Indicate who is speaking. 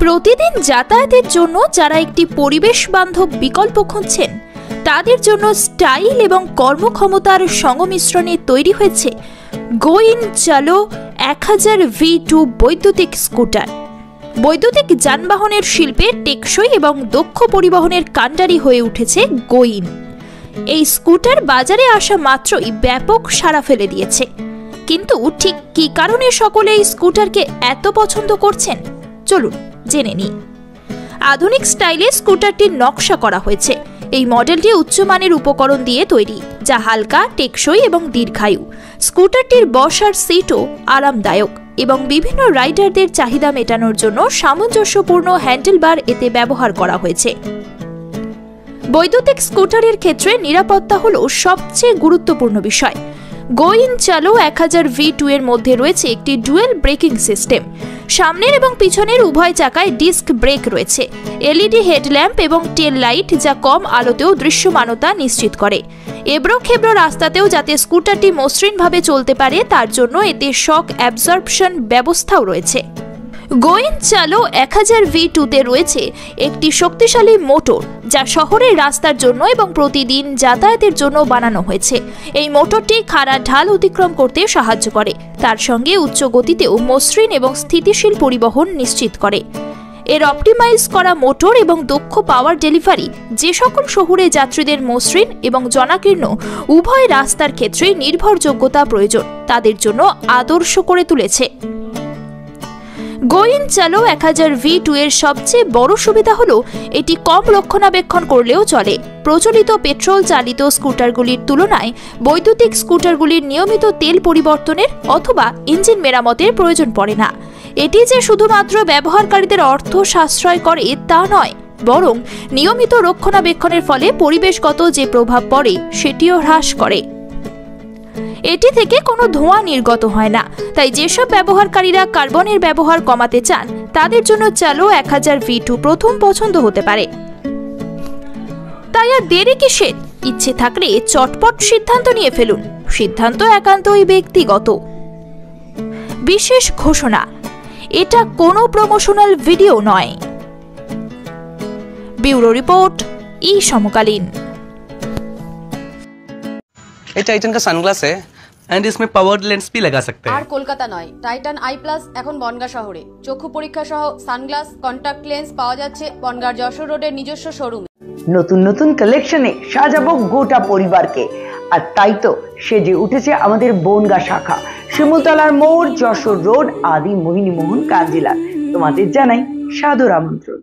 Speaker 1: প্রতিদিন যাতায়াতের জন্য যারা একটি পরিবেশ বান্ধব বিকল্প খুঁজছেন তাদের জন্য স্টাইল এবং কর্মক্ষমতার সংমিশ্রণে তৈরি হয়েছে গোইন চালো 1000 V2 বৈদ্যুতিক স্কুটার। বৈদ্যুতিক যানবাহনের শিল্পে টেকসই এবং দক্ষ পরিবহনের কাণ্ডারি হয়ে উঠেছে গোইন। এই স্কুটার বাজারে আসা মাত্রই ব্যাপক সাড়া ফেলে দিয়েছে। কিন্তু ঠিক কী কারণে সকলে এই স্কুটারকে এত পছন্দ করছেন চলুন জেনে নিই। আধুনিক স্টাইলে স্কুটারটির নকশা করা হয়েছে। এই মডেলটি উচ্চমানের উপকরণ দিয়ে তৈরি, যা হালকা, টেকসই এবং দীর্ঘায়ু। স্কুটারটির বসার সিটও আরামদায়ক এবং বিভিন্ন রাইডারদের চাহিদা মেটানোর জন্য সামঞ্জস্যপূর্ণ হ্যান্ডেলবার এতে ব্যবহার করা হয়েছে। বৈদ্যুতিক স্কুটারের ক্ষেত্রে নিরাপত্তা হলো সবচেয়ে গুরুত্বপূর্ণ বিষয়। গোইন চালো 1000 V2 এর মধ্যে রয়েছে একটি ডুয়েল ব্রেকিং সিস্টেম। সামনের এবং পিছনের উভয় চাকায় ডিস্ক ব্রেক রয়েছে, এলইডি হেডল্যাম্প এবং টেল লাইট যা কম আলোতেও দৃশ্যমানতা নিশ্চিত করে। এবড়ো খেবড়ো রাস্তাতেও যাতে স্কুটারটি মসৃণভাবে চলতে পারে তার জন্য এতে শক অ্যাবজর্পশন ব্যবস্থাও রয়েছে। গোইন চালো 1000 V2-তে রয়েছে একটি শক্তিশালী মোটর যা শহরের রাস্তার জন্য এবং প্রতিদিন যাতায়াতের জন্য বানানো হয়েছে। এই মোটরটি খাড়া ঢাল অতিক্রম করতে সাহায্য করে, তার সঙ্গে উচ্চ গতিতেও মসৃণ এবং স্থিতিশীল পরিবহন নিশ্চিত করে। এর অপটিমাইজ করা মোটর এবং দক্ষ পাওয়ার ডেলিভারি যে সকল শহুরে যাত্রীদের মসৃণ এবং জনাকীর্ণ উভয় রাস্তার ক্ষেত্রে নির্ভরযোগ্যতা প্রয়োজন তাদের জন্য আদর্শ করে তুলেছে। গোইন চালো 1000 V2 এর সবচেয়ে বড় সুবিধা হলো এটি কম রক্ষণাবেক্ষণ করলেও চলে। প্রচলিত পেট্রোল চালিত স্কুটারগুলির তুলনায় বৈদ্যুতিক স্কুটারগুলির নিয়মিত তেল পরিবর্তনের অথবা ইঞ্জিন মেরামতের প্রয়োজন পড়ে না। এটি যে শুধুমাত্র ব্যবহারকারীদের অর্থ সাশ্রয় করে তা নয়, বরং নিয়মিত রক্ষণাবেক্ষণের ফলে পরিবেশগত যে প্রভাব পড়ে সেটিও হ্রাস করে। এটি থেকে কোনো ধোঁয়া নির্গত হয় না, তাই যেসব ব্যবহারকারীরা কার্বনের ব্যবহার কমাতে চান তাদের জন্য চালো 1000 V2 প্রথম পছন্দ হতে পারে। তাই আর দেরি কিসের? ইচ্ছে থাকলে চটপট সিদ্ধান্ত নিয়ে ফেলুন। সিদ্ধান্ত একান্তই ব্যক্তিগত। বিশেষ ঘোষণা, এটা কোনো প্রমোশনাল ভিডিও নয়। ব্যুরো রিপোর্ট, সমকালীন।
Speaker 2: ये टाइटन का सनग्लास है एंड इसमें पावर लेंस भी लगा सकते हैं।
Speaker 3: আর কলকাতা নয়, টাইটান আই প্লাস এখন বনগাঁ শহরে। চক্ষু পরীক্ষা সহ সানগ্লাস, কন্টাক্ট লেন্স পাওয়া যাচ্ছে বনগাঁর যশোর রোডের নিজস্ব শোরুমে।
Speaker 4: নতুন নতুন কালেকশনে সাজাবো গোটা পরিবারকে, আর তাই তো সেজে উঠেছে আমাদের বনগাঁ শাখা, শিমুলতলার মোড়, যশোর রোড, আদি মোহিনী মোহন কাঞ্জিলা। তোমাদের জানাই সাদর আমন্ত্রণ।